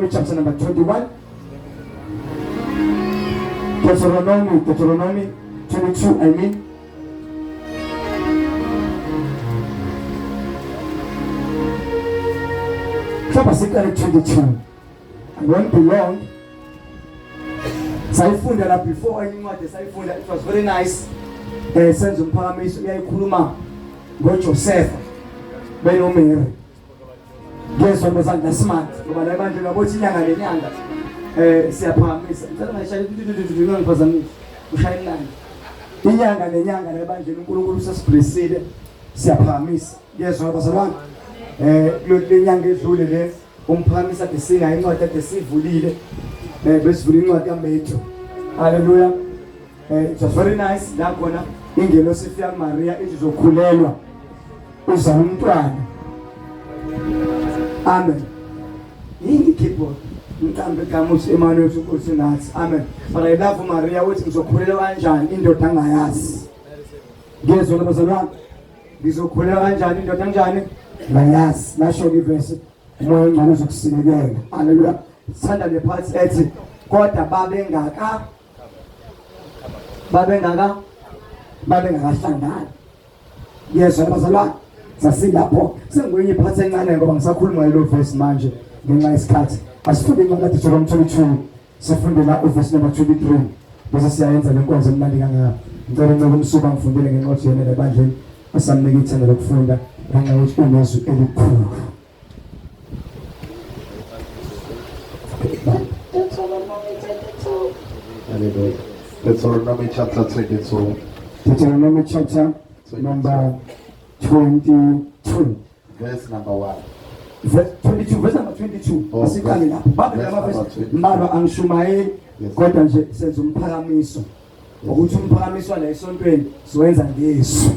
Deuteronomy chapter number 21. Deuteronomy 22, I mean. Chapter 22. I won't be long. Sayifunda la before incwadi sayifunda, it was very nice. Senzo umphakamiso uyayikhuluma ngoJoseph benomere. Ngezwe bezandla smart ngoba la manje ngabothi inyanga lenyanga siyaphakamisa. Mhlawumbe ngishaya ngiphazamisa. Ushaya nani? Inyanga lenyanga la manje uNkulunkulu usesibresile siyaphakamisa. Ngezwe bazalwane lenyanga edlule le umphakamisa kade singa incwadi kade sivulile. Besivula incwadi kaMatthew. Hallelujah. It was very nice. La khona ingelo sifika Maria izokhulelwa uza umntwana. Amen. Yini keyboard. Mhlambe kamusi Emmanuel ukuthi nathi. Amen. But I love Maria ukuthi ngizokhulelwa kanjani indoda angayazi. Ngezwe bazalwane. Ngizokhulelwa kanjani indoda kanjani? Ngayazi. Nasho iverse umoya ngane uzokusinikela. Hallelujah. Sanda le part ethi kodwa babengakahlangana. Yes, abazalwane sasilapho sengwenye part encane ngoba ngisakhuluma ngelo verse manje ngenxa yesikhathi. Asifunde incwadi kaDuteronomy 22, sifunde la verse number 23. Bese siyayenza lenkonzo emnandi kangaka. Ngicela nceke umsuka ngifundele ngenqothi yena lebandleni asamnika ithemba lokufunda ngenxa yokuthi unezwi elikhulu. Deuteronomy chapter 22. Deuteronomy chapter number 22. Verse number 1. Verse 22, verse number 22. Asikali lapho. Babelama verse mbalwa angishumayeli kodwa nje senza umphakamiso. Ukuthi umphakamiso la esontweni siwenza ngesu.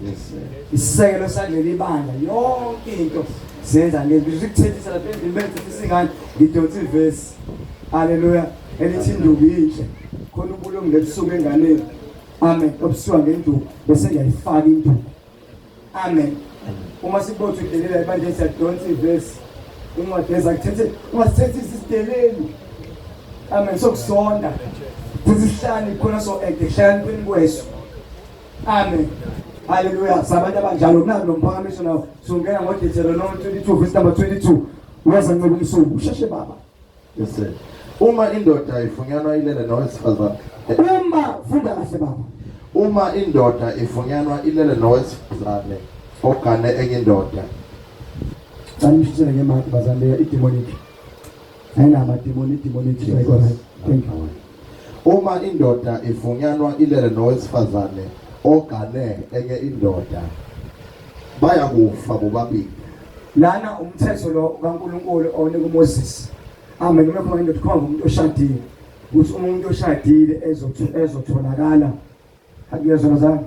Yes. Isekelo saleli ibandla yonke into senza ngesu. Ukuthethisa lapha endlini singani ngidonsa iverse. Hallelujah. Elithi induku inhle. Khona ubulungu lesuku enganeni. Amen. Obuswa ngenduku bese ngiyayifaka induku. Amen. Uma sibothi udelela ibandla siyadonsa iverse. Incwadi ezakuthethe ungasithethe isideleli. Amen. Sokusonda. Kuzihlani khona so ehlani kwenkweso. Amen. Hallelujah. Sabantu abanjalo mnandi nomphakamiso nawo. Sungena ngoDeuteronomy 22 verse number 22. Uyaza ncebe umsuku. Usheshe baba. Yes sir. Uma indoda ifunyanwa ilele nowesifazane. Funda kahle baba. Uma indoda ifunyanwa ilele nowesifazane ogane enye indoda. Sanishitsele ngemali bazane idemonic. Ayinama demonic like right. Thank you. Uma indoda ifunyanwa ilele nowesifazane ogane enye indoda bayakufa bobabili. Lana umthetho lo kaNkulunkulu onika uMoses. Amen. Uma khona indoda khona umuntu oshadile. Ukuthi umuntu oshadile ezotholakala. Akuyezwa bazana.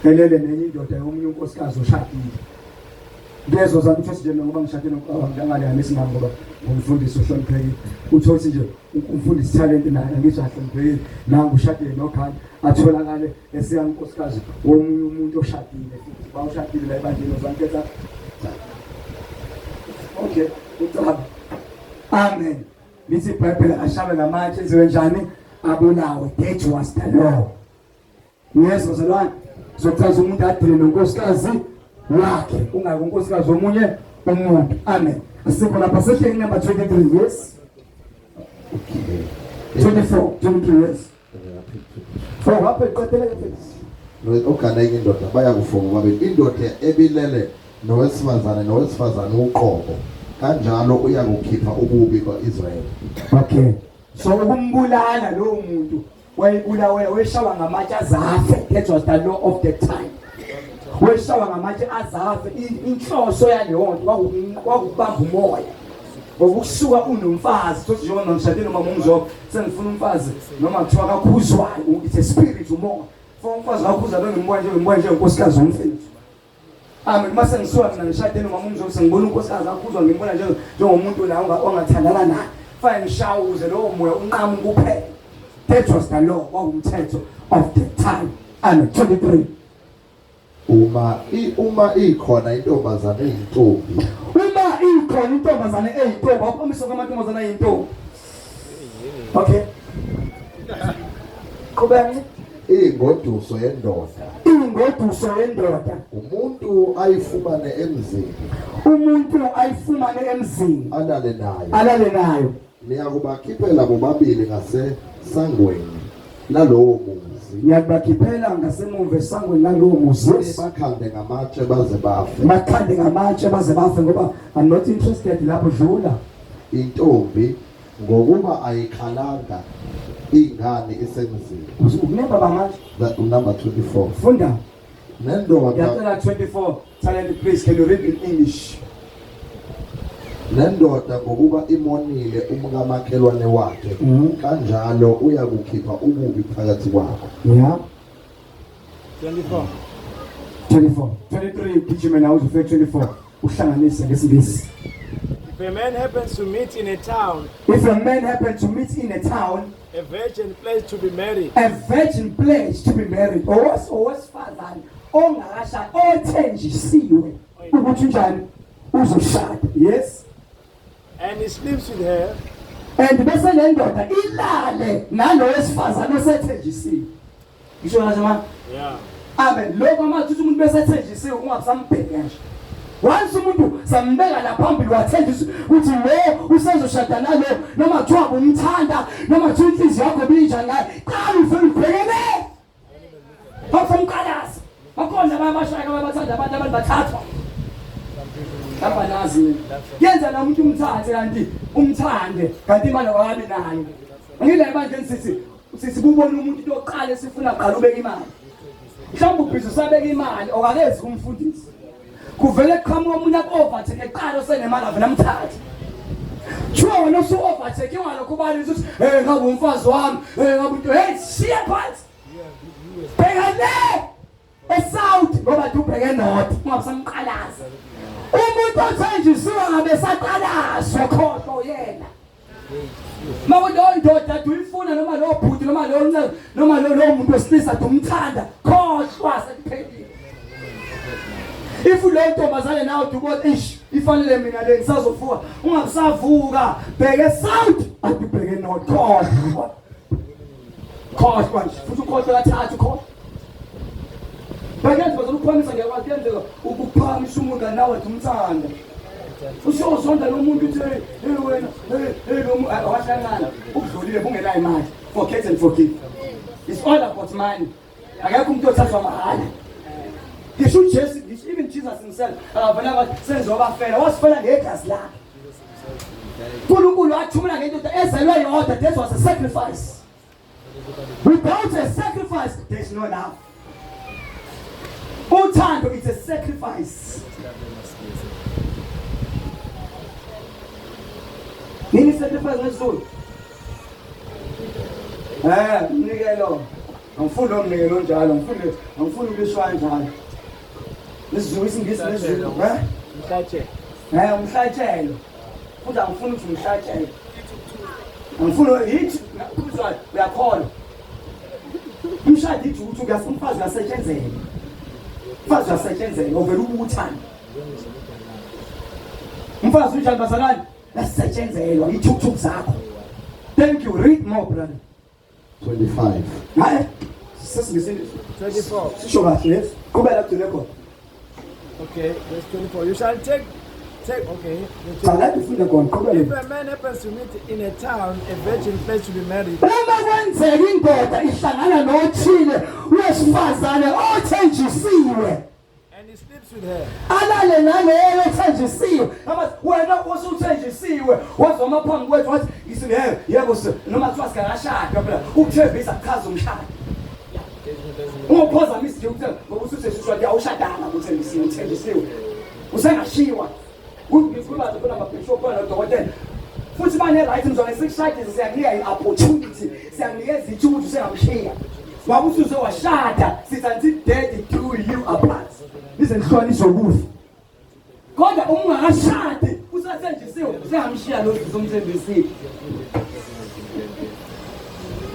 Elele nenye indoda yomunye unkosikazi oshadile. Ngezwe ukuthi nje ngoba ngishadile ngangale yamisingami ngoba ngumfundisi ohloniphekile. Uthi nje umfundisi talent naye ngisho ahloniphekile. Nangu ushadile nokhaya atholakale esiyankosikazi womunye umuntu oshadile futhi bawushadile la ebandleni ozwanketha. Okay, uthaba. Amen. Lithi iBhayibheli ashabe ngamatshe enziwe njani? Abulawe. That was the law. Yes, bazalwane. Sokuchaza umuntu adile nonkosikazi wakhe, ungayi unkosikazi omunye umuntu. Amen. Asikho lapha section number 23, yes. Okay. 23 yes. For what iqothele ke? Ogane enye indoda bayakufa bobabili. Indoda ebilele nowesifazane uqobo. Kanjalo uyakukhipha ububi kwaIsrael. Okay. So ukumbulala lo muntu wayibulawe weshawa ngamatshe azafe. That was the law of the time. Weshawa ngamatshe azafe. Inhloso yaleyo nto kwakubamba umoya. Ngokusuka unomfazi tothi njengoba nomshadile noma umzobo sengifuna umfazi noma kuthiwa kakhuzwayo. It's a spirit umoya. For umfazi wakhuza lo ngimboya nje unkosikazi umfethu. Amen. Mase ngisuka mina ngishadile noma umzobo sengibona unkosikazi akhuzwa ngimbona njengomuntu la ongathandana naye. Fine shawuze lo moya unqamu kuphela. That was the law wawumthetho of the time. Amen. 23. Uma ikhona intombazane eyintombi. Uma ikhona intombazane eyintombi awuphomisa kwamantombazane ayintombi okay qhubeka ingoduso yendoda ingoduso yendoda umuntu ayifumane emzini alale nayo niyakubakhiphela bobabili ngasesangweni lalowo muzi niyakubakhiphela ngasemuva esangweni lalowo muzi bakhande ngamatshe baze bafe ngoba I'm not interested lapho dlula intombi ngokuba ayikhalanga ingane isemzini ukumemba bamanje that number 24 funda nendoda yatela 24 talent please can you read in English nendoda ngokuba imonile umkamakhelwane wakhe kanjalo uyakukhipha ububi phakathi kwakho yeah 23 gijima nawe uze 24 uhlanganise ngesingisi. If a man happens to meet in a town, a virgin pledged to be married, owesifazane ongakashadi othenjisiwe ukuthi njani uzoshada yes and he sleeps with her, and bese le ndoda ilale nalo wesifazane osethenjisiwe ngisho nje manje yeah amen lokho manje umuntu bese ethenjisiwe ungasamubheka nje once umuntu sambeka la phambili wathenjisa ukuthi we usezoshada nalo noma kuthiwa umthanda noma kuthiwa inhliziyo yakho binjani ngaye qala ufike ubhekene bafumkalaza bakhona abashaka abathanda abantu bathathwa lapha nazi yenza la umuntu umthathe kanti umthande kanti imali akabi nayo ngile manje sithi kubona umuntu into oqala sifuna aqala ubeka imali mhlawumbe ubhizi usabeka imali okakezi kumfundisi kuvele qhamuka umuntu akovathe eqala senemali avela mthathe Chua wena usu-overtake ngalokho ubalisa ukuthi ngabe umfazi wami ngabe into shiya phansi bheka le eSouth ngoba ubheke North ungasamqalaza umuntu othenjisiwe ngabe saqalazwa khohlo yena mawudo indoda uyifuna noma lo bhuti noma lo muntu wesilisa umthanda khohlwa sekuphelile if lo ntombazane nawe ubona ifanele mina le ngisazovuka ungasavuka bheke South atubheke North khohlwa nje futhi ukhohlwa kathathu khohlwa Bagati bazokuphamisa ngekwazi yenzeka ukuphamisa umuntu nawe umthanda. Usiyozonda lo muntu uthi wena lo awahlangana ukudlulile kungela imali. Forget and forgive. It's all about money. Akekho umuntu othathwa mahala. Ngisho uJesu, even Jesus himself, akavela senzoba fela, wasifela ngegazi lakhe. uNkulunkulu wathumela ngento ezelwe yodwa, that was a sacrifice. Without a sacrifice, there's no love. Uthando is a sacrifice. Nini sacrifice ngesizulu? Umnikelo. Angifuni umnikelo njalo, angifuni ukulishwa njalo. Lesizulu isingisi lesizulu, umhlatshelo. Umhlatshelo. Futhi angifuni ukuthi umhlatshelo. Angifuni hithi kuzwa uyakhona. Umshado ithi ukuthi umfazi uyasetshenzela. Umfazi uyasetshenzela ovela ubuthanda. Umfazi unjani bazalwane? Lasetshenzelwa ithukuthuku zakho. Thank you. Read more, brother. 25. Hayi. Sesingisi 24. Sisho kahle, yes. Qhubeka to record. Okay, verse 24. You shall take okay. If a man happens to meet in a town a virgin pledged to be married, uma kwenzeka indoda ihlangana nothile wesifazane othenjisiwe and he sleeps with her, alale naleyo othenjisiwe wena osuthenjisiwe wazwa amaphambi kwethu wathi yebo noma kuthiwa sikashada phela ukuthembisa kuchaza umshado ungaphazamisa nje ukuthi ngoba usutheshishwa nje awushadanga uthembisiwe usengashiwa kuba khona amabishop khona nodokotela futhi bane right mzwana sikushadise siyakunika i-opportunity siyakunikeza ithuba usengamshiya ngoba usuze washada sithi until death do you apart izenhloniso kufi kodwa ungakashadi usathenjisiwe usengamshiya lo uzomthembisile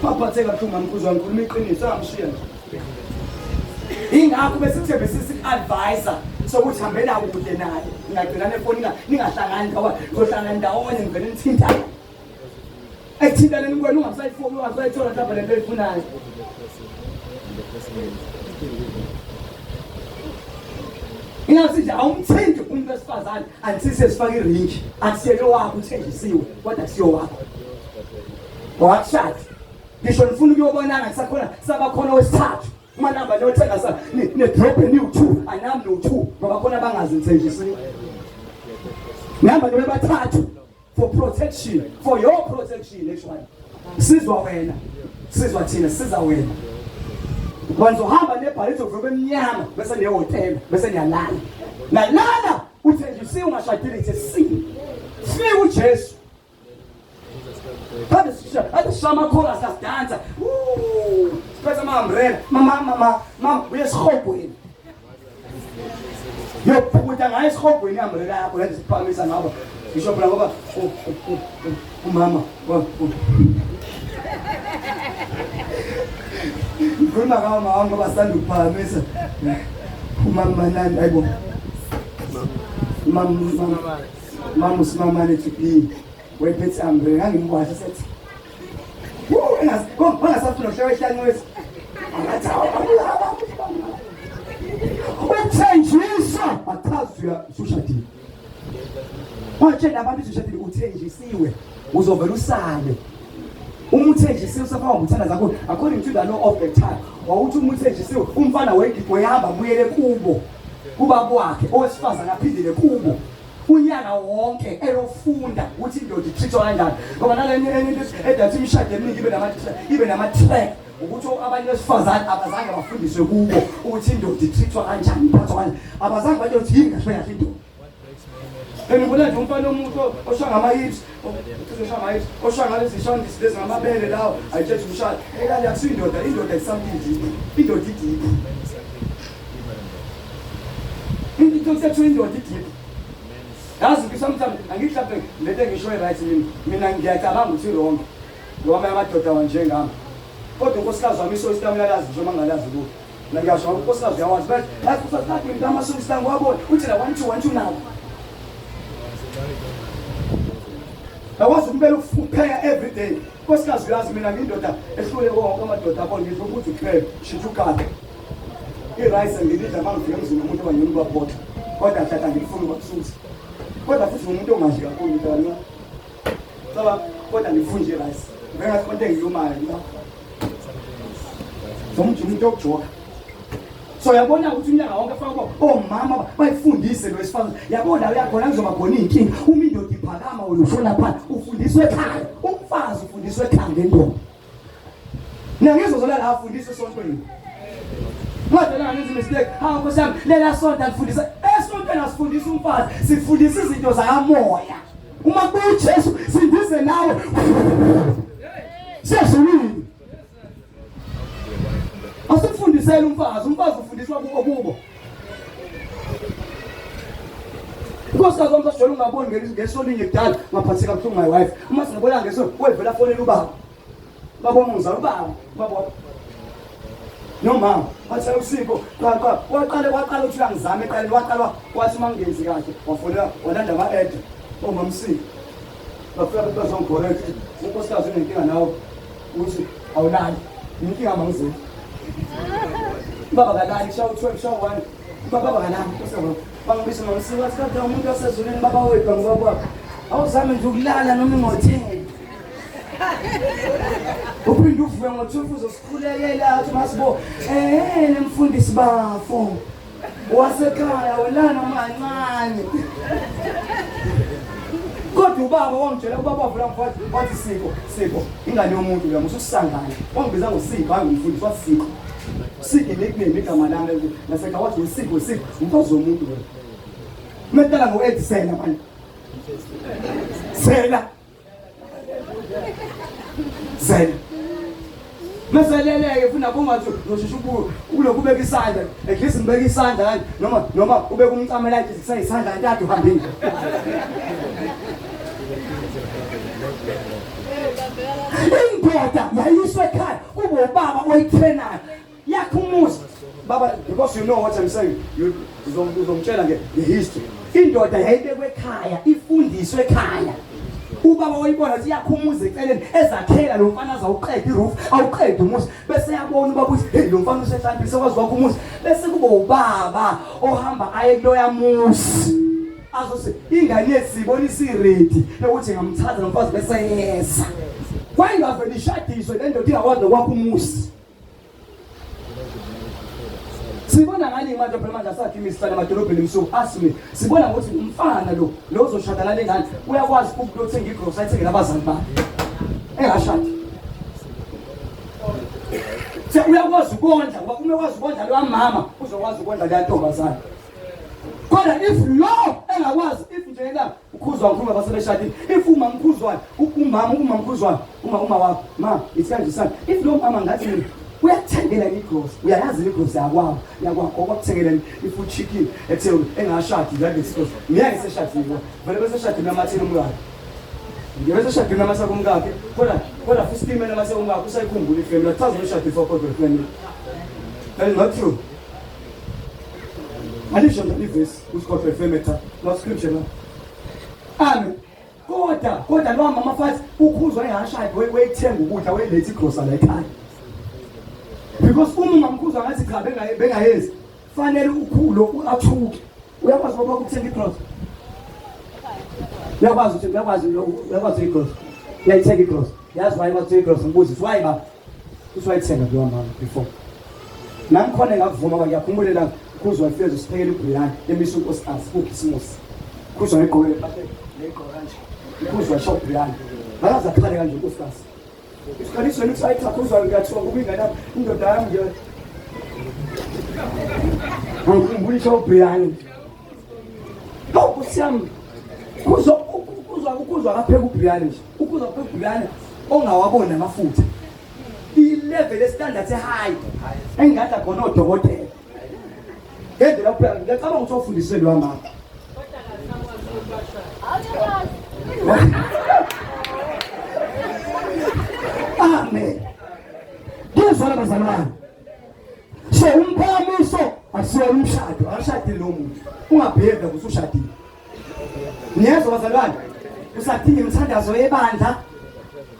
papa theka kuthuma mkhuzwa ngikhuluma iqiniso angamshiya nje ingakho bese kuthembe sisi-advisor sokuthi hambela kude naye ngingagcina nefoni ningahlangani ngoba zohlangana ndawonye ngivele nithintane ekuthintaneni kwenu ungasayifoni ungasayithola mhlawumbe lento eyifunayo. Ingathi nje awumthindi umuntu wesifazane antisise sifake iringi akusiyeke wakho uthenjisiwe kodwa akusiyo wakho wakushada ngisho nifuna ukuyobonana kusakhona sabakhona wesithathu uma namba leyothenga sa ne-drop eniwu-2 anami no-2 ngoba khona bangazi nithenjisiwe nihamba nibe bathathu for protection, for your protection actually. Sizwa wena sizwa thina siza wena wanzohamba nebhalithi ovube emnyama bese niyehotela bese niyalala nalala uthenjisiwe ungashadile ithe sifike uJesu Ade shama chorus asidansa. Siphethe ama-umbrella. Mama uyesihobweni. Yophukuta ngayo esihobweni i-umbrella yakho lenze siphakamisa ngabo. Ngisho phela ngoba umama Ngkhuluma ngama wami ngoba sanda ukuphakamisa. Umama nani ayibo. Mama usimamane to wephethe umbrella ngangimkwasha sethi wangasafuna ukuhlala ehlanywesi uthenjiswa achazuya usushadile watshela abantu usushadile uthenjisiwe uzovela usale uma uthenjisiwe usafaka ngokuthanda zakho according to the law of the time wawuthi uma uthenjisiwe umfana wehamba buyele kuba kwakhe owesifazane aphindile kubo unyaka wonke elofunda ukuthi indoda ithithwa kanjani ngoba naleni edathi imishado eminingi ibe nama-track ukuthi abanye besifazane abazange bafundiswe kubo ukuthi indoda ithithwa kanjani iphathwa kanjani abazange batsho ukuthi yini kahle kahle indoda ngibona nje umfana omuntu oshaya ngama-hips oshaya ngalezi shondisi lezi ngamabele lawo ayitshethe umshado ekali akusiyo indoda isamlindi indoda idibi into sethu indoda idibi yazi sometimes angihlaphe lento engishoyo right mina ngiyacabanga ukuthi lonke ngoba amadoda wanjengami kodwa unkosikazi wami isostamina lazi nje mangalazi lokho la ngiyasho unkosikazi uyawazi but hayi kusathi into amasostam wabona uthi la 1 2 nawo awazi kumele ukupheka every day unkosikazi uyazi mina ngindoda ehlule wonke amadoda abona ngisho ukuthi upheke shithukana irice ngididla mangifika emzini umuntu obanyoni kwabota kodwa hlala ngifuna ukususa kodwa futhi umuntu ongazi kakhulu mntwana saba kodwa ngifunje rice ngengathi konke engilumayo umuntu okujoka so yabona ukuthi unyaka wonke afaka omama bayifundise lo wesifazane yabona uyakhona kuzoba khona inkinga uma indoda iphakama ulushona phansi ufundiswe ekhaya umfazi ufundiswe ekhaya ngendoda nangizozolala afundiswe esontweni Madela ngenza mistake hawo nkosami lela sonto alifundisa esontweni asifundisa umfazi sifundisa izinto zakamoya uma kuJesu sindise nawe siyashwini asifundisele umfazi ufundiswa kubo Nkosikazi wami sasijwayele ungaboni ngesolinye kudala ngaphatheka kabuhlungu my wife uma singabona ngeso wevela fonela ubaba babona ngizala ubaba Noma wathi usiko waqala ukuthi angizame eqaleni waqala wathi mangenzi kahle wafonela walanda ama-ad omamsiko bafika bezongcorrect unkosikazi unenkinga nawe ukuthi awulali inkinga mangizeli baba kalali shawu 12 shawu 1 baba kalali bangibisa mamsiko wathi kade umuntu wasezulwini baba wethu ngibaba awuzame nje ukulala noma ingothenga uphinde uvuke ngo-12 uzosikhulekela athi masibo nemfundisi bafo wasekhaya welana mancane kodwa ubaba wangitshela ubaba wavula mfathi wathi Sipho ingane yomuntu la mususangane wangibiza ngoSipho hayi ngumfundisi wathi Sipho nickname igama lami nasekhaya wathi uSipho umfazi womuntu wena metala ngo-Edisela manje Sela meseleleke funa kungathi noshushu kulokubeka isandla ekhisi ngibeka isandla kanti noma ubeka umcamela nje kusayisandla ntathu uhambile indoda yayiswe ekhaya kube ubaba oyitrenayo yakhe umuzi baba, because you know what I'm saying, uzongitshela nge-history. Indoda yayibekwe ekhaya, ifundiswe ekhaya. Ubaba wayibona siyakhumuza eceleni ezakhela lo mfana azawuqeda iroof, awuqeda umuzi, bese yabona ubaba ukuthi hey lo mfana usehlambile sekwazi wakho umuzi, bese kuba ubaba ohamba aye kuloya muzi. Azose ingane yethu sibona isiready ukuthi ngamthatha lo mfazi bese yesa. Kwayingavela ishadiswe le ndoda ingakwazi nokwakha umuzi. Sibona ngani manje phela manje asakhe imisifana emadolobheni emsuku asime sibona ukuthi umfana lo uzoshada nale ngane uyakwazi ukuthenga igrocery ayithengele abazali bakhe engashadi. Uyakwazi ukondla ngoba uma ukwazi ukondla lo mama uzokwazi ukondla le ntombazana. Kodwa if lo engakwazi if nje la ukhuzwa ngikhuluma basebeshadile if uma mkhuzwana umama mkhuzwana uma wakho ma it's kanje sana if lo mama ngathi uyathengela igrocery uyayazi igrocery yakwabo okwakuthengela ifood chicken ethe engashadi la ngesikhathi ngeke seshadile vele bese shadile amathini umkakhe ngeke seshadile amasa kumkakhe kodwa fistimela amasa kumkakhe usayikhumbula ifamily athazo ushadile for corporate family. That is not true. Alisho nje verse usicorporate family not scripture no. Amen. Kodwa lo mama mfathi ukhuzwa engashadi wayithenga ukudla wayilethe igrocery la ekhaya. Because uma mkhuzwa ngathi cha bengayenzi fanele ukhulo athuke uyakwazi ngoba ukuthenga igrocery uyakwazi igrocery uyayithenga igrocery yazi why wakuthenga igrocery ngibuza why ba uswayithenga lo mama before nami khona ngakuvuma ngiyakhumbula la khuzwa ifezo siphekele ibriyani emisu nkosikazi kuKhisimusi khuzwa ngegqokele phakathi negqokanje khuzwa shop ibriyani balaza kuqale kanje nkosikazi. Isikhathi wena usayitha khuzwa ngiyathiwa kuba ingane yami indoda yami nje ngikhumbula ubhiyani kusiyami ukuzwa kapheka ubhiyani nje ukuzwa kapheka ubhiyani ongawabona amafutha i-level estandard high engathi khona odokotela ngendlela kuphela ngiyacabanga ukuthi ufundiswe lo mama. Amen. Ngizwa labazalwane. So umphakamiso asiwe umshado, awushadile lo muntu. Ungabheka ukuthi ushadile. Niyezwa bazalwane? Usadinga imithandazo yebandla.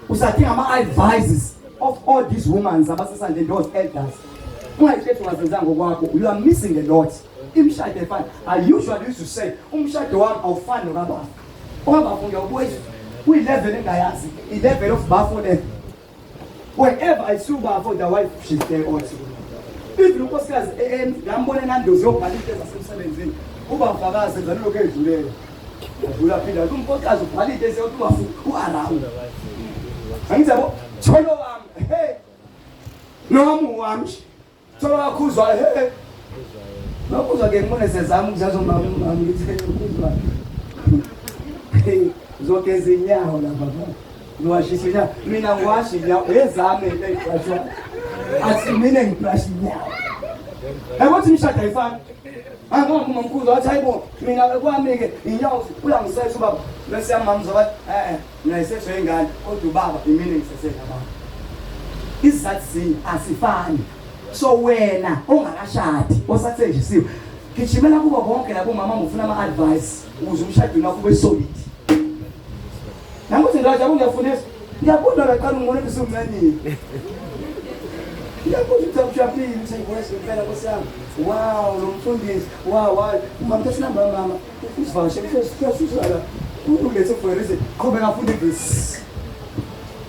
Usadinga ama-advices of all these women abasesandleni those elders. Ungayithethe ungazenzanga ngokwakho, you are missing a lot. Imishado efana. I usually used to say, umshado wami awufani nokababa. Obaba ngiyawubuza uyi-level engayazi, i-level of bafo. Wherever I see for the wife, she's there also. If you look at ngambona nandozi yokubhala into zasemsebenzini uba mfakazi ngani lokho edlulela udlula phila umfokazi ubhala into eseyokuthi uarawu angizabo tholo wami hey nomu wami tholo wakhuzwa hey nokuzwa ke ngibone sezama ukuzazo mama ngithe ukuzwa hey zogeza inyawo la baba ngiwashisa mina ngiwashi inyawo ezame ey'brashwa athi mina ngibrashi inyawo yakuthi imishado ayifani angoma mkhulu wathi hayibo mina kwami-ke inyawo uyangisesha ubaba bese yamama zobathi mina isesho yengane kodwa ubaba imina ngisesela baba izizathu asifani. So wena ongakashadi osathenjisiwe gijimela kubo bonke labo mama ngifuna ama-advice ukuze umshado wakho ube solid. Nangokuthi ngathi ngiyafundisa ngiyabona laqala ngibona ukuthi umncane ngiyabona ukuthi ujaphile ngisekwese impela nkosiyami wow lo mfundisi wow umamthatha namba mama usivakashele sesizala ulethe for a reason qhubeka afunde verse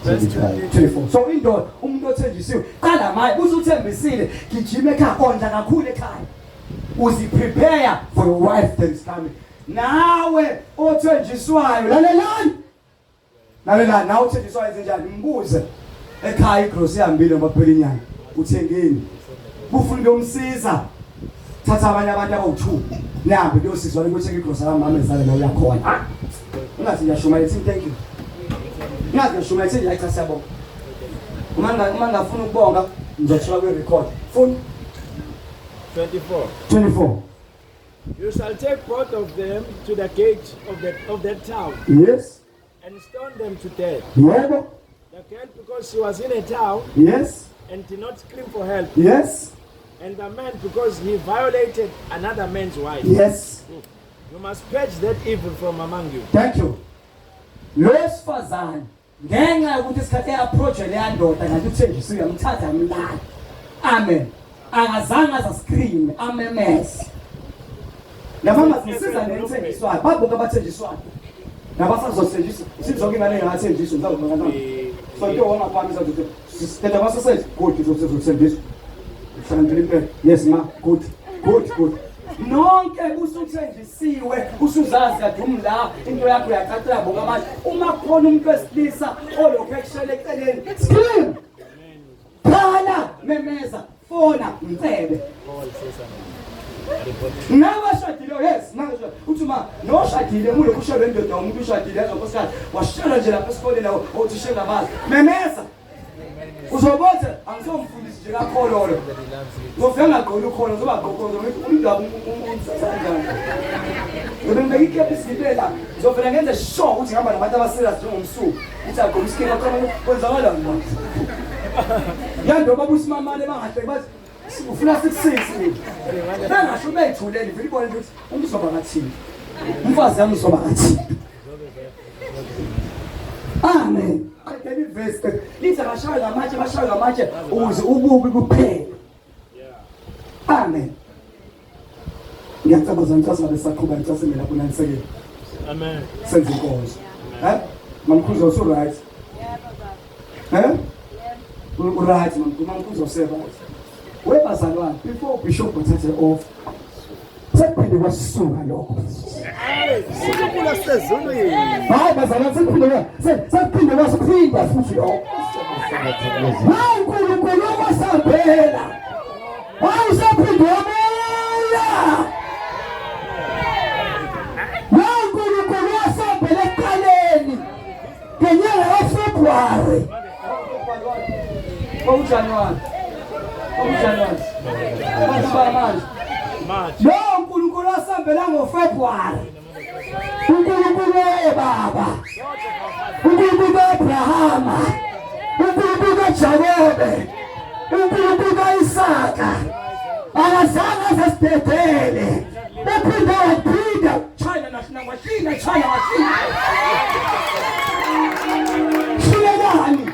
24. So indoda umuntu othenjisiwe qala maye usuthembisile gijima ekhaya ondla kakhulu ekhaya uziprepare for your wife that is coming. Nawe othenjiswayo lalelani nawe uthenjiswayo enzenjani mbuze ekhaya igrocery ihambile ngaphela inyanga uthengeni bufuna ukuyomsiza thatha abanye abantu abawu2 nihambe kuyosizwa ukuthenga igrocery mama ezale la uyakhona ungathi ngiyashumayela thank you ngathi ngiyashumayela nje ayicha siyabonga uma ngafuna ukubonga ngizothola kwi record phone 24. You shall take both of them to the gate of that town. Yes. And stone them to death. Yebo. The girl, because she was in a town. Yes. And did not scream for help. Yes. And the man, because he violated another man's wife. Yes. You must purge that evil from among you. Thank you. Lo sifazane ngenxa yokuthi isikhathi approach leya ndoda ngathi uthenjisiwe yamthatha mlala. Amen. Angazange azascream amemese. Nabama sisiza nenthenjiswayo babuka abathenjiswayo. Nabasazothenjiswa sizonke ingane engathenjiswa ngizakubona. So into wona phambi sathi sithetha basasethi good uzothenjiswa. Yes ma, good. Nonke usuthenjisiwe usuzazi kade umla into yakho uyaqaxela bonke abantu uma khona umuntu wesilisa olokhu ekushela eceleni scream phala memeza fona mcebe nabashadile yes nabashadile uthi ma noshadile mulokhu ushela indoda umuntu ushadile ezonkosikazi washela nje lapha esikoleni lawo othi shela bazi memeza uzobotha angizomfundisi nje kakhololo ngofika ngaqola ukhona ngoba qoqozo umndaba umsazanjani ngibeke ikephi isibela ngizofela ngenze sure ukuthi ngihamba nabantu abaserious njengomsuku uthi agqoka isikini aqala kwenzakala ngani yando baba usimamane bangahle bathi ufuna sikusisi bangasho beyithuleni vele ibona ukuthi umzoba ngathini umfazi yami uzoba ngathini amen David verse lithi abashaya ngamatshe ukuze ububi kuphele. Amen. Ngiyacabanga ukuthi besaqhubha ntsasemela lapho nanisekele. Amen. Senze inkonzo. Mamkhuzo uso right? Yeah. Right mamkhuzo useba. Webazalwane before bishop wathathe off. Sephinde wasisuka lokho. Sikupula sezulwini. Hayi bazalwane sephinde wasiphinda futhi lokho. Hayi uNkulunkulu wasabela. Hayi sephinde wamela. Hayi uNkulunkulu wasabela eqaleni. Ngenyanga kaFebruary. January. Lo uNkulunkulu wasabela ngoFebruary. uNkulunkulu eBaba. uNkulunkulu kaAbrahama. uNkulunkulu kaJakobe. uNkulunkulu kaIsaka. Akazange asibhedele. Ephinda China national machine China. Shilelani.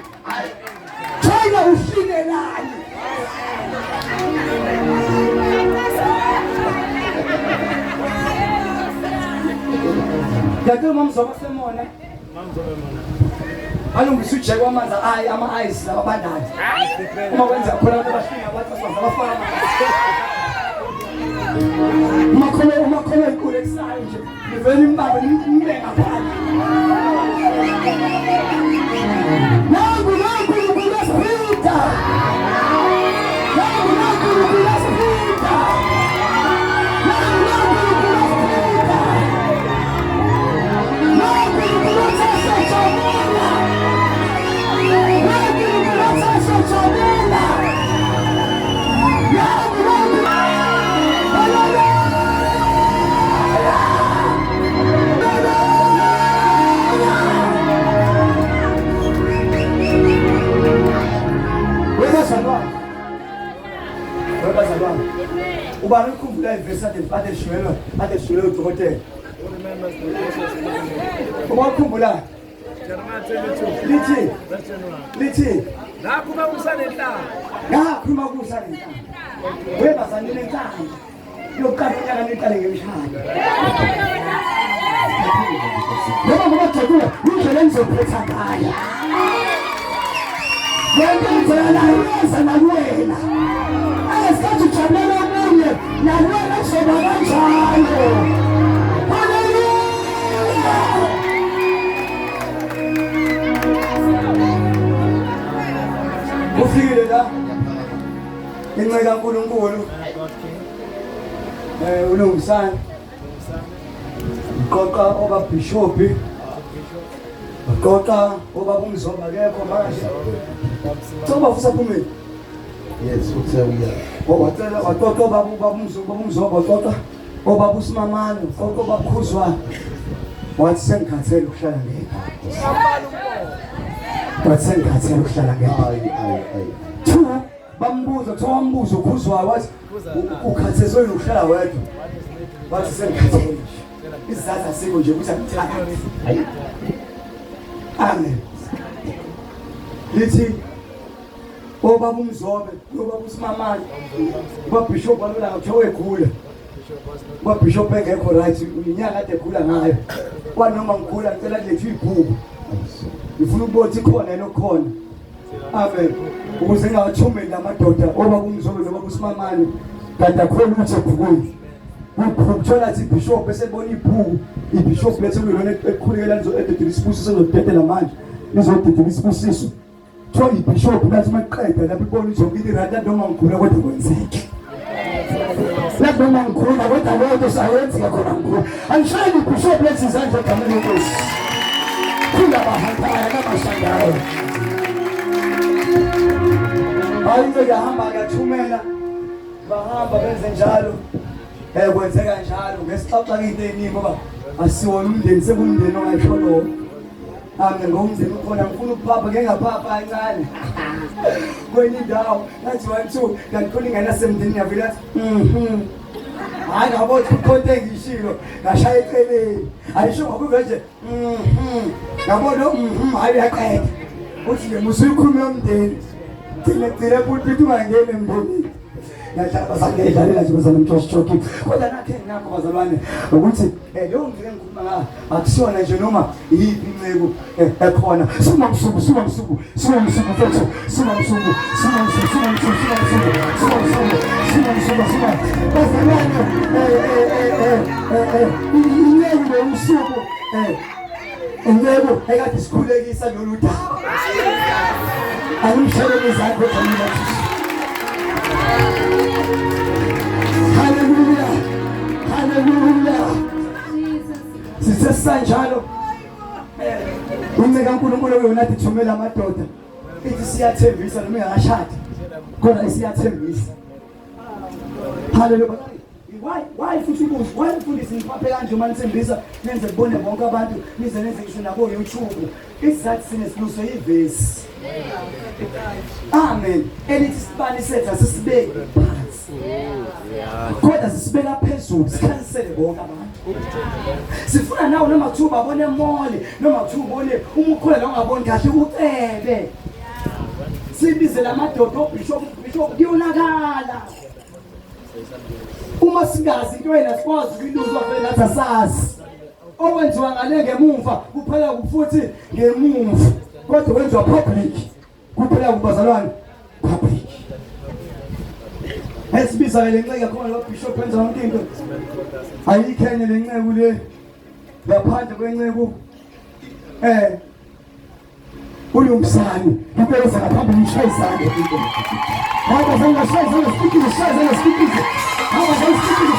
China ushilelani. Yakho mamzoba semona. Mamzobe mona. Alungisa ujeke wamanzi ama-ice laba bandayo. Uma kwenza khona abantu abashinga abathi abafana. Uma khona ikhulu ekusaya nje. Ngivela imbaba nimbenga phansi. Nangu kulespita. Ubani ukhumbula ivesi adeshwele udokotela. Ubakhumbula? Lithi. Ngakhuluma kusane nhlanga. Webazanile nhlanga. Yokuqala unyaka niqale ngemishado. Ngoba jadula indlela engizophetha ngayo. Ngiyenzela la yenza nakuwena. Esikhathi ujabulela omunye nakuwena kuzoba kanjalo. Ufikile la inceka kaNkulunkulu ulungisana qoqa obabhishopi qoqa obabumzoba kekho manje soba fusa phumile Yes, uthe uya. wacela waqoqa babumzoba qoqa obabusimamana qoqa obakhuzwana wathi sengikhathele ukuhlala ngedwa. Wathi sengikhathele ukuhlala ngedwa. Ayi. Two, bambuza kuthiwa wambuza ukhuzwayo wathi ukhathezwe ukuhlala wedwa wathi sengikhathele nje isizathu asikho nje ukuthi angithandi amen lithi obaba uMzobe obaba uSimamani ubabishop walula ngakuthiwa egula ubabishop engekho right unyaka kade egula ngayo kwanoma ngigula ngicela kulethe ibhuku ngifuna ukubothi khona yena okhona amen ukuze ngawathumbeli lamadoda obaba uMzobe nobaba uSimamani kanti akhona ukuthi ebhukweni ukuthola ukuthi ibishop esebona ibhuku ibishop lethe kuyona ekhulekela ededela isibusiso ezodedela manje izodedela isibusiso thola ibishop nathi maqeda lapho ibona izokile irata noma ngigula kodwa kwenzeke lapho noma ngigula kodwa lento sayenzeka khona ngigula angishayeli ibishop lethi izandla egameni lenkosi kula bahantaya kamashandayo bayinto yahamba kathumela bahamba benze njalo kwenzeka njalo ngesixoxa into eningi ngoba asiwona umndeni sekumndeni ongayisholo amen ngomndeni ukhona ngifuna ukuphapha ngengaphapha kancane kwenye indawo nathi 1 2 kanti khona ingena semndeni yavela hayi ngabo konke ngishilo ngashaya eceleni ayisho ngokuve nje ngabona hayi yaqeda uthi nje musuyikhuluma umndeni thina futhi ungangene emndeni yadlala basangedlalela nje bazana mthoshothoki kodwa nakhe ngakho bazalwane ukuthi leyo ngike ngikhuluma ngayo akusiyona nje noma yiphi incebo ekhona sima msuku fethu bazalwane incebo umsuku incebo ekade sikhulekisa lolu daba angimshayele izandla zamina Hallelujah. Hallelujah. Sisesanjalo. Umeka uNkulunkulu uyona athi thumela amadoda. Ithi siyathembisa noma ingashadi. Kodwa siyathembisa. Hallelujah. Why futhi ubuzo? Why ufundisa impaphe kanje uma nithembisa nenze kubone bonke abantu nize nenze ngisho nabo YouTube. Isizathu sinesiluso ivesi. Amen. Elithi sibani sethu asisibeki phansi. Kodwa sisibeka phezulu sikhansele bonke abantu. Sifuna nawe noma kuthiwa babone mole noma kuthiwa ubone umkhwela la ungaboni kahle ucebe. Sibize lamadoda obishop kuyonakala. Uma singazi into wena sikwazi ukuyiluzwa vele nathi asazi. Okwenziwa ngale ngemuva kuphela futhi ngemuva. Kodwa wenziwa public. Kuphela kubazalwane public. Esibiza lenceke khona lo bishop wenza yonke into. Ayikhenye lenceke le. Ngaphandle kwenceke ulumsani ubeza ngaphambi ngishayisana hamba zangashayisana sikize hamba zangisikize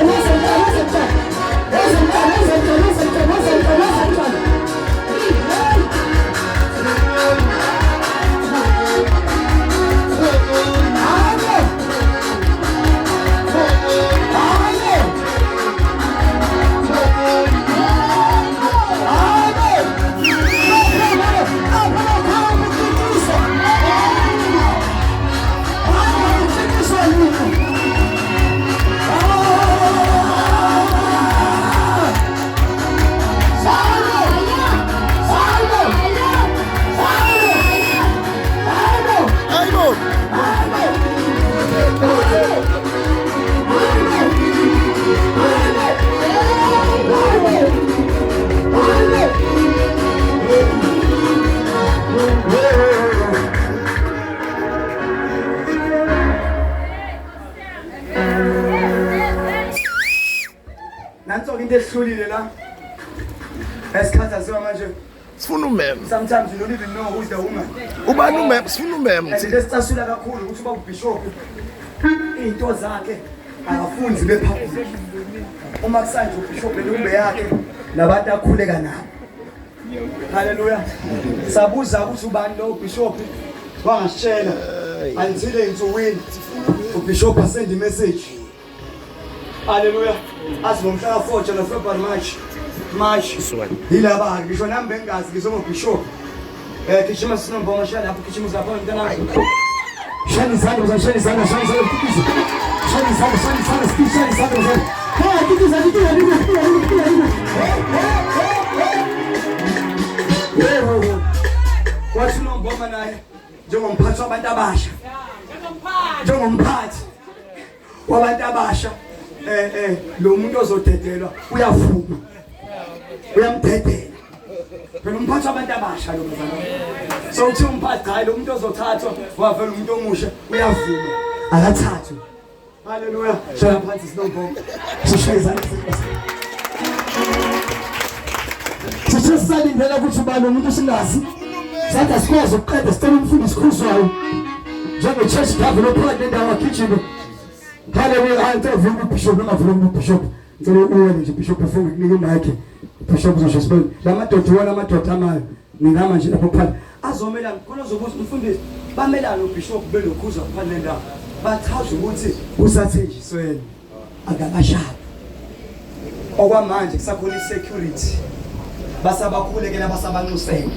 Listen. talking into ehlulile la. Esikhathaziwa manje. Sifuna umem. Sometimes you don't even know who's the woman. Ubani umem? Sifuna umem. Lesicasula kakhulu ukuthi uba ubishop into zakhe abafunzi bephakathi. Uma kusanje ubishop lenumbe yakhe nabantu akhuleka nabo. Hallelujah. Sabuza ukuthi ubani lo bishop wangasitshela until ensukwini ubishop send a message. Hallelujah. Asibomhla 4 January February March. Yilaba ngisho nami bengazi ngizongobishop. Kichima sinomba mashana lapho kichima zapha mntana. Shani izandla shani izandla kikiza. Shani izandla shani izandla. Ha kikiza. Wathi unomboma naye njengomphathi wabantu abasha. Njengomphathi wabantu abasha. Lo muntu ozodedelwa uyavuma. Uyamdedela. Phela umphathi wabantu abasha lo mzala. So uthi umphathi hayi lo muntu ozothathwa wavela umuntu omusha uyavuma. Akathathwe. Hallelujah. Shaya phansi sinomboma. Sishayizana. Sisalindela ukuthi ubani umuntu singazi. Sathi asikwazi ukuqeda sicela umfundisi khuzwayo. Njenge church developer nendawo kitchen. Hallelujah. Ayintevula ubishop nangavula ubishop. Ngicela uwele nje bishop efuna ukunika imic. Bishop uzosho sibe lamadoda wona amadoda amayo. Ningama nje lapho phala. Azomelana khona uzobuza umfundisi. Bamelana ubishop belokhuzwa phala nendawo. Bachaza ukuthi usathenjisweni akakashaphi. Okwamanje kusakhona security. Basabakhulekela basabanxusela.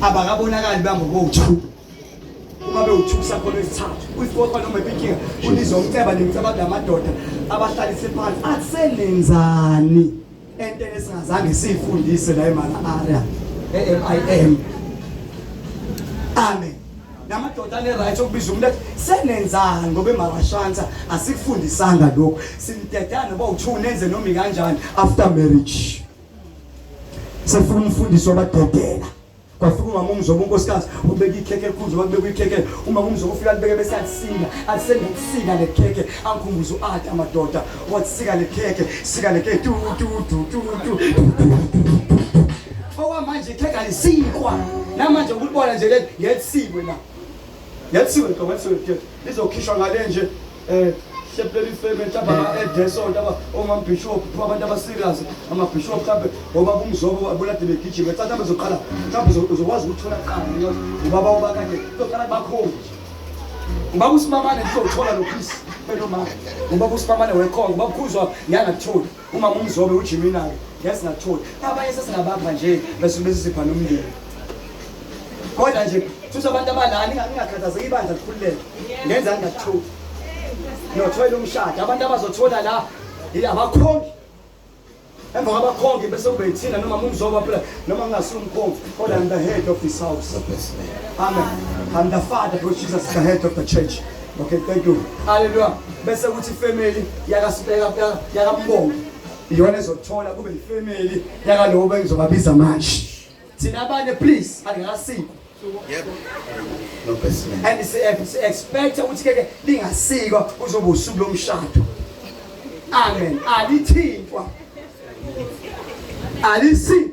Abakabonakali bangoku2. Uma bewuthusa khona isithathu. Uyifokwa noma ibinkinga unizomceba nemceba lamadoda abahlalise phansi. Atsenenzani ento esingazange sifundise la emala area eMIM. Amen. Namadoda ne-right okubiza umuntu senenzani ngoba emarashansa asikufundisanga lokho. Simdedana ngoba u2 nenze noma kanjani after marriage. Sefuna umfundisi wabadedela. Kwafika umama uMzobe unkosikazi ubeka ikheke elikhulu bakubeka ikheke umama uMzobe ufika libeke bese atsika asenda ukusika lekheke angikhumbuza uArt amadoda wathi sika lekheke tu okwamanje ikheke alisikwa namanje ukubona nje le yetsikwe la yetsikwe kwethu lizokhishwa ngale nje Shepherd ifement aba edesonto aba omambishop abantu aba serious amabishop mhlawumbe ngoba uMzobe wabulade begijima ethatha bezoqala mhlawumbe uzokwazi ukuthola qala ubaba obakade uzoqala bakhona ubaba uSimamane uzothola lo peace phela ubaba uSimamane wekhona ubaba ukhuzwa yangatholi umama uMzobe uJimina ke yasingatholi abanye sesingabamba nje bese besipha nomndeni kodwa nje thusa abantu abanani ngingakhathazeki ibandla likhululeke ngenza ngingatholi no thola umshado abantu abazothola la abakhongi emva kwabakhongi bese kube yithina noma uMzobe phela noma ngingasumkhongi kodwa I'm the head of this house. Amen. I'm the father because Jesus is the head of the church. Okay, thank you. Hallelujah. Bese kuthi family yakambongo iyona ezothola kube ifamily yakaloba ngizobabiza manje thina abanye please alingasikho. Yep. No person. And expect ukuthi ke lingasikwa uzobe usuku lomshado. Amen. Alithintwa. Alisi.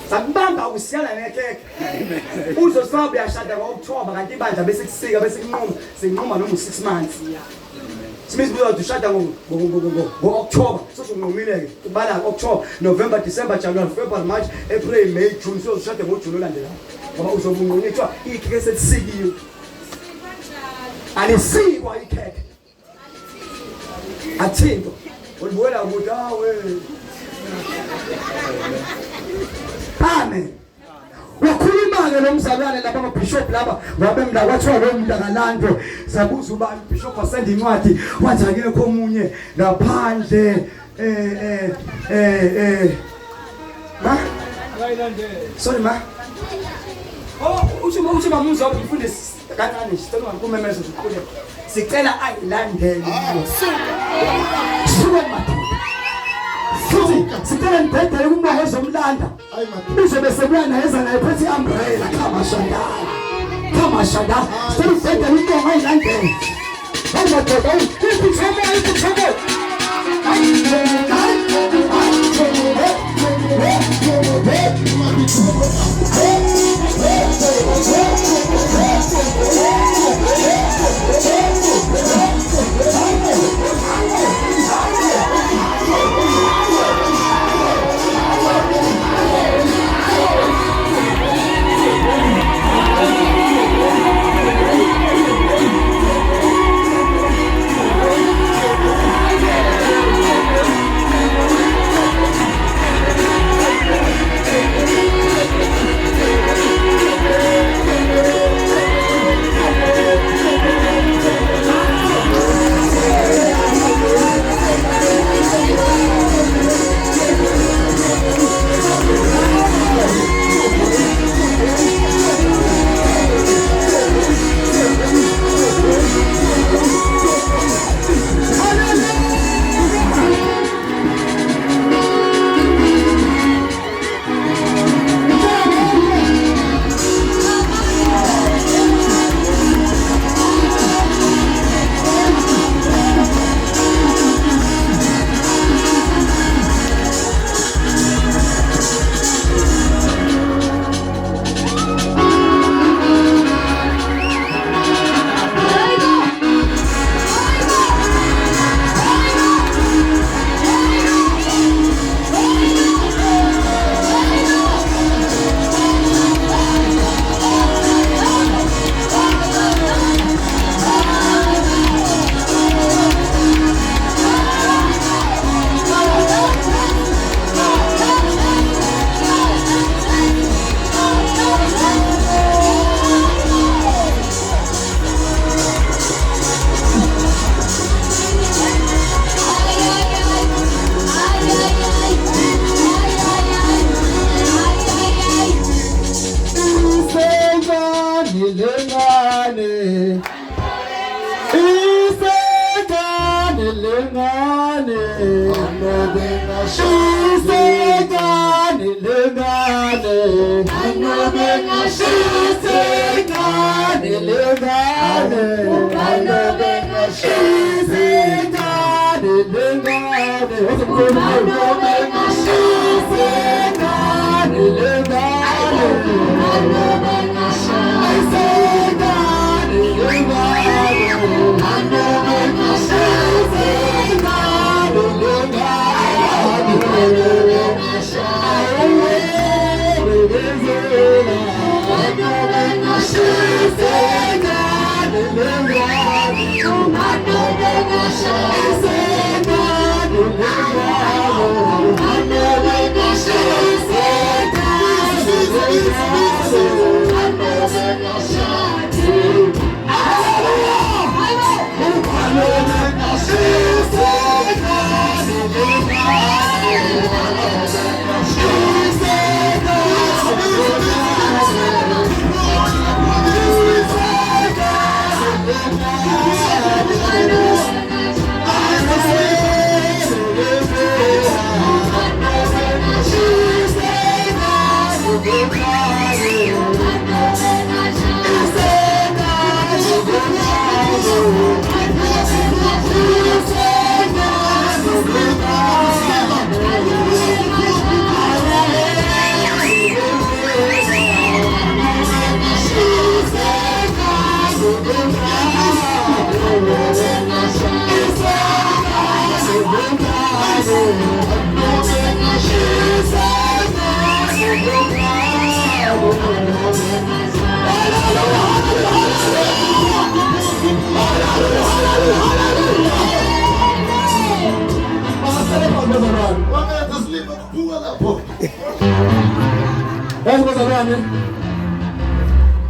Sabamba usiyala nekheke. Uzosaba uyashada ngoOctober kanti ibandla bese kusika bese kunquma sinquma noma 6 months. Simisi uzoshada ngo-October sosunqumile ke ubala October November December January February March April May June sozoshada ngoJune olandelayo ngoba uzobunqunithwa ikheke selisikiwe alisikwa ikheke athinto ulibuela ukuthi hawe amen. Wakhuluma-ke lo mzalwane laba amabishop laba wabe mla kwathiwa lo muntu akalandwe sabuza ubani bishop wasenda incwadi wathi akekho omunye ngaphandle ma sorry ma uthi mama uMzobe mfundisi kancane sicela ungakumemeza ukhule sicela ayilandele suka futhi sicela ndedele kuma ezomlanda uzobe sebuya nayeza naye phethi umbrella kama shanda sicela ndedele into ngayilandele amadoda iphithamo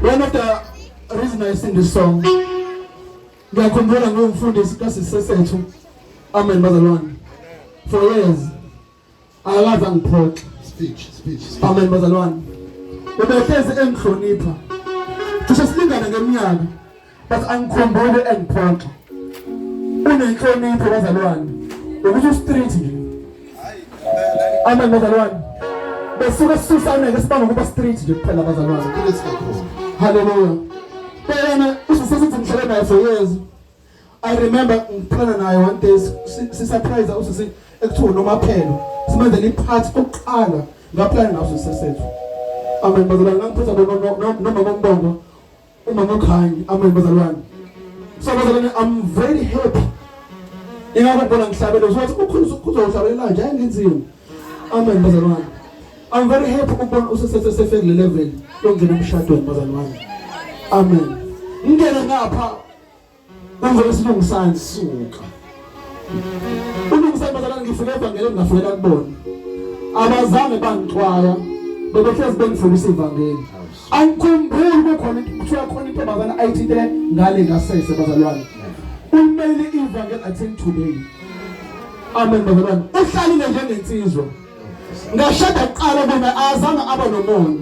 One of the reasons I sing this song, ngiyakhumbula ngumfundisi kaSisesethu Amen bazalwane. For years akaze angiphoxe. Speech. Amen bazalwane. Ubehlezi engihlonipha. Cishe silingana ngeminyaka, but angikhumbuli engiphoxa. Unenhlonipho bazalwane. Ukuthi street nje. Amen bazalwane. Besuka sisusane ke sibanga kuba street nje kuphela bazalwane. Hallelujah. Phela uSisesethu ngishele naye for years. I remember ngiphana naye one day si-surprise usisi ekuthiwa nomaphelo simenzele iphathi okuqala ngaphana naso sesethu. Amen bazalwane ngangiphetha noma ngombongo umama uKhanyi. Amen bazalwane. So bazalwane, I'm very happy. Ingakubona ngihlabele ukuthi kuzohlabelela nje ayingenzini. Amen bazalwane. I'm very happy ukubona usesethu sefike le level yokungena emshadweni bazalwane. Amen. Ngene ngapha Ngizole silungisana suka. Ulungisana bazalwane ngifike evangelini ngafika kubona. Abazange bangixwaya. Bebehlezi bengifundisa ivangeli. Angikhumbuli kukhona kuthiwa khona into bazana ayithintele ngale ngasese bazalwane. Umele ivangeli attend today. Amen bazalwane. Uhlalile njengensizwa. Ngashada kuqala bona azange aba nomoya.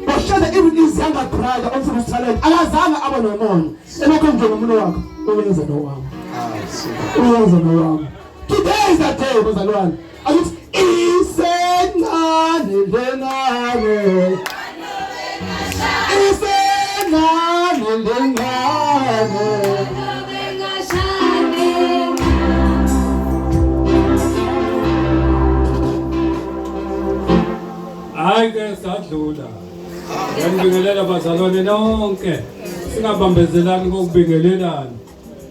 Washada even his younger brother also was talent. Akazange aba nomoya. Elokho nje ngomuntu wakhe uyenza nowami. Uyenza nowami. Today is the day bazalwane. Akuthi isencane lengane. Isencane lengane. Hayi ke sadlula. Ngibingelela bazalwane nonke. Singabambezelani ngokubingelelana.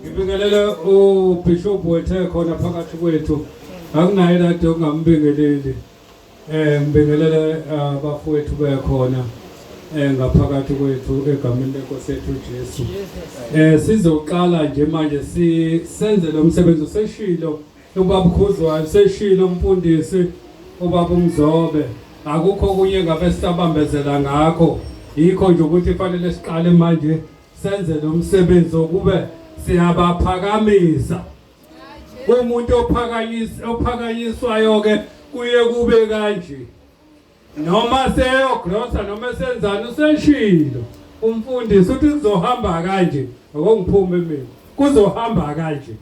Ngibingelela uBishop wethe khona phakathi kwethu. Akunaye lade ongambingeleli. Ngibingelela abafowethu bekhona ngaphakathi kwethu egameni lenkosi yethu Jesu. Sizoqala nje manje senze lo msebenzi seshilo ubaba Khuzwayo, seshilo umfundisi ubaba Mzobe. Akukho kunye ngabe sisabambezela ngakho. Yikho nje ukuthi fanele siqale manje senze lo msebenzi okube siyabaphakamisa. Umuntu ophakanyiswayo ke kuye kube kanje. Noma seyogrosa noma senzani useshilo. Umfundisi uthi kuzohamba kanje. Akongiphume mina. Kuzohamba kanje.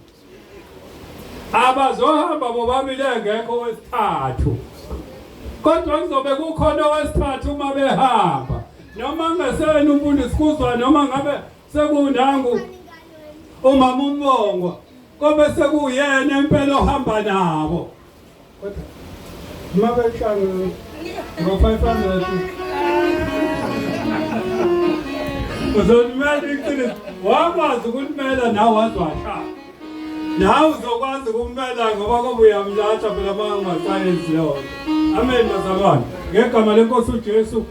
Abazohamba bobabili ngekho wesithathu. Kodwa kuzobe kukhona owesithathu uma behamba. Noma ngesena umuntu sikuzwa noma ngabe sekunangu umama uMbongo. Kobe sekuyena impela ohamba nabo. Kodwa uma beshanga ngo500 uzomela iqiniso. Wakwazi ukumela nawe wazwasha. Nawe uzokwazi ukumela ngoba kobe uyamlatha phela mangasayenzi yona. Amen bazalwane. Ngegama lenkosi uJesu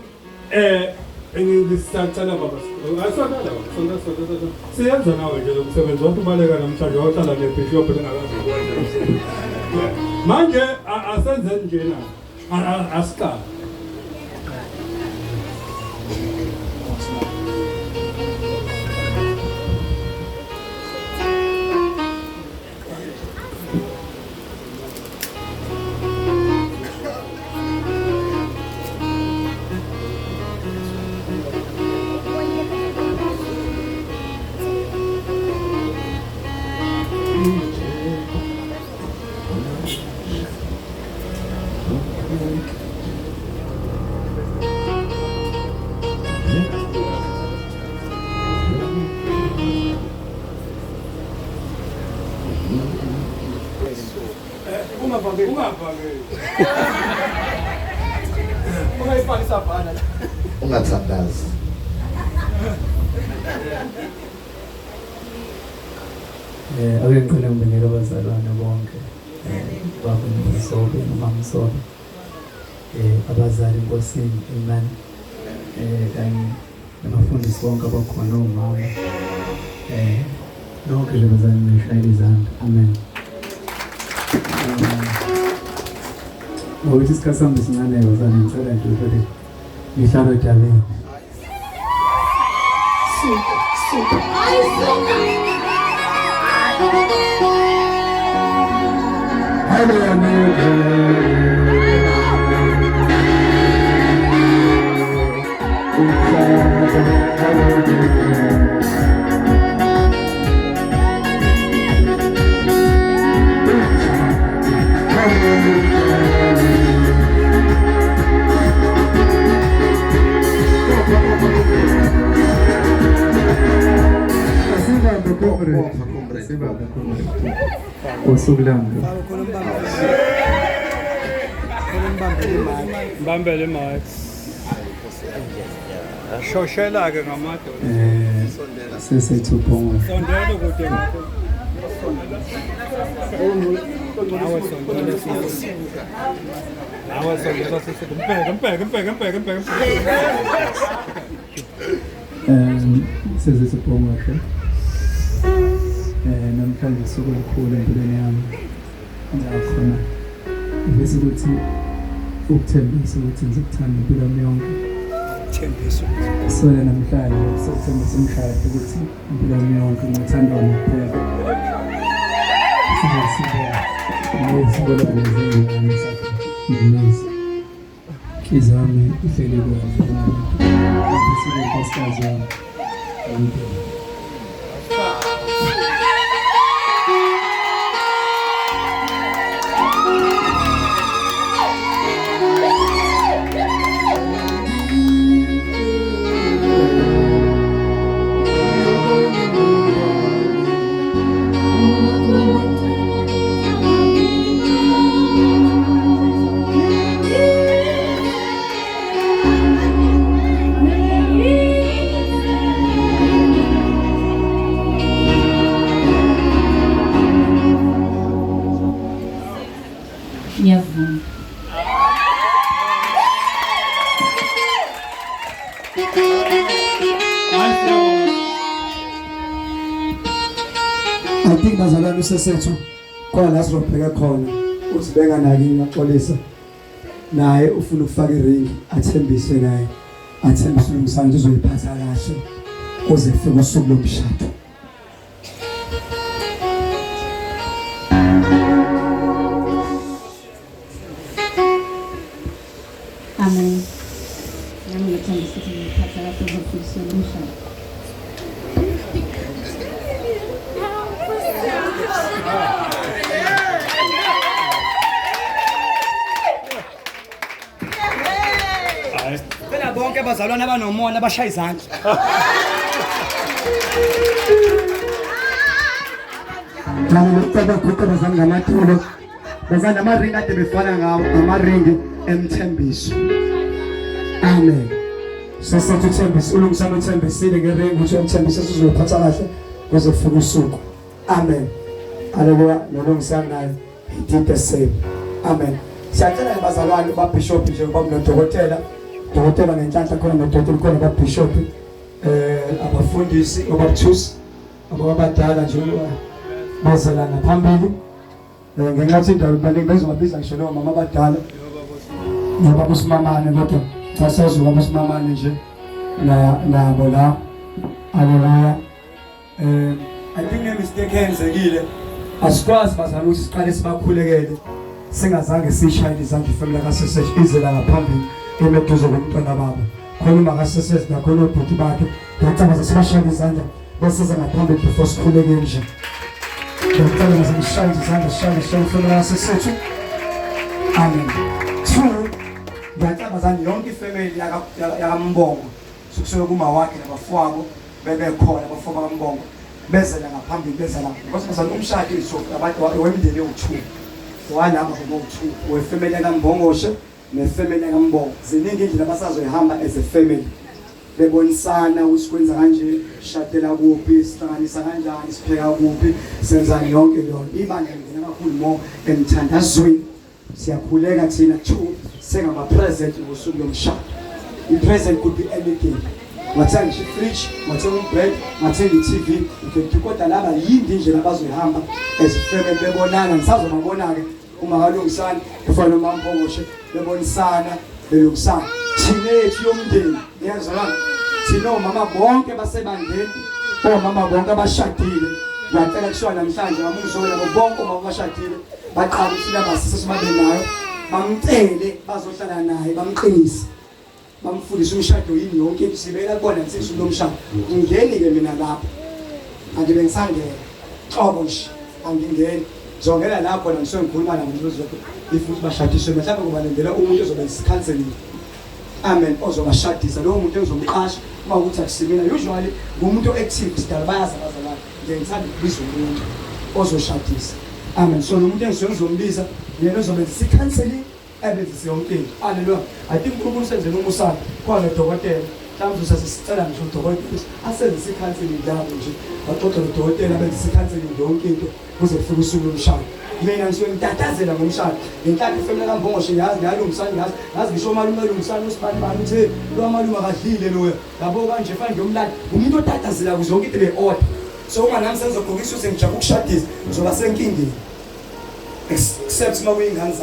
engisacela baba. Asona la. Siyenza nawe nje lo msebenzi wonke ubaleka namhlanje wahlala neBishop engakazi ukwenza. Manje asenze njena. Aska. Ungathandazi. Ake ngicela ngibingelela abazalwane bonke. Baba Mzobe, Mama Mzobe. Abazali enkosini, amen. Kanye nabafundisi bonke abakhona omama. Nonke nje bazalwane ngishayela izandla. Amen. Ngokuthi isikhathi sami sincane bazalwane ngicela nje ukuthi ngihlale etabeni. usuku lami Mbambele mic. Shoshela ke ngamadoda. sesethu phongo Sondela kude ngakho. Awe sondela siyasi. Awe sondela sisi kumpeke. sesethu phongo ke namhlanje usuku olukhulu empilweni yami ngakhona bese ukuthi ukuthembisa ukuthi ngizikuthanda impilo yami yonke Thembiso. sona namhlanje sekuthembisa umshado ukuthi impilo yami yonke ngithanda wona kuphela sibona nezingane sakhe ngizi izami ihlele kwayo sibona I think bazalwane usesethu kwala sizobheka khona usibeka nake ngaxolisa naye ufuna ukufaka iringi athembise naye athembise umsanje uzoyiphatha kahle kuze kufike usuku lomshado. Amen. Nami ngithembisa ukuthi ngiphatha kahle kuzofika usuku lomshado. Phela bonke abazalwane abanomona abashaya izandla. Nami ngicela ukuthi bazalwane ngamathulo bazana amaringi ade befana ngawo amaringi emthembiso. Amen. Sesethu uthembisa ulungisana uthembisile ngeringi ukuthi umthembise sizophatha kahle kuze kufike usuku. Amen. Haleluya. Nolungisana naye he did the same. Amen. Siyacela abazalwane babishop nje babunodokotela dokotela ngenhlanhla khona nodokotela khona babishop abafundisi ababuthusi ababadala nje bazelana phambili ngenxa yokuthi indawo ibalulekile bezobabiza ngisho lo mama abadala ngoba kusimamane kodwa sasezo ngoba kusimamane nje nabo la haleluya. I think ne mistake yenzekile asikwazi bazalwane ukuthi siqale sibakhulekele singazange sishayile izandla ifamily kaSesethi izela ngaphambili emeduze komntwana baba khona uma kaSesethi nakhona obhuti bakhe ngicabanga sibashayile izandla bese ngaphambili before sikhuleke nje ngicabanga ngizishayile izandla shayile ifamily kaSesethi. Amen. Two ngiyacabanga yonke ifamily yakambongo sukusuka kuma wakhe nabafowabo bebekhona abafowabo bambongo bezela ngaphambili bezela because bazalwane umshado isoka abantu wemndeni yoku2 walapha ngoku2 wefamily kaMbongoshe nefamily kaMbongo ziningi indlela abasazoyihamba as a family bebonisana usikwenza kanje shadela kuphi sihlanganisa kanjani sipheka kuphi senzani yonke leyo ibanga ngena kakhulu mo emthandazweni siyakhuleka thina two sengama present ngosuku lomshado. I-present could be anything. Wathenga i-fridge, wathenga umbed, wathenga i-TV, kodwa laba yindi indlela abazoyihamba as a family bebonana nisazobabona-ke uma kalungisana kufana noMampongoshe bebonisana belungisana thina yethu yomndeni iyazalana thina omama bonke basebandeni omama bonke abashadile ngiyacela kushiwa namhlanje ngamuzola bonke omama abashadile baqala ukufika basise babe nayo bamcele bazohlala naye bamqinise bamfundisa umshado yini yonke sibeka kubona ngisho lomshado ngingeni ke mina lapha angibe ngisangena xobo nje angingeni zongela lapho ngisengikhuluma nabantu bezokho ifuthi bashadiswe mhlawumbe kubalendela umuntu ozoba isikhanseling. Amen. Ozobashadisa lo muntu ozomqasha uma ukuthi akusimina usually ngumuntu active sidala bayazi abazalwane ngiyithanda ukubiza umuntu ozoshadisa. Amen. So lo muntu engizombiza yena ozobenzisa i-counseling ebenzise yonke into. Hallelujah. I think uNkulunkulu senzele umusana khona udokotela. Mhlawumbe usasicela nje udokotela asenzise i-counseling njalo nje. Baxoxe nodokotela abenzise i-counseling yonke into kuze kufike usuku lomshado. Mina ngisuke ngitatazela ngomshado. Ngenkathi ifemina kaMbongoshe ngiyalungisana ngazi ngisho malume alungisana usibani bani uthi lo malume akadlile loya. Yabo kanje fana ngiyomlanda. Umuntu otatazela kuze yonke into be-order. So uma nami sengizogqokisa uze ngijabula ukushadisa ngizoba senkingeni. Except uma kuyingane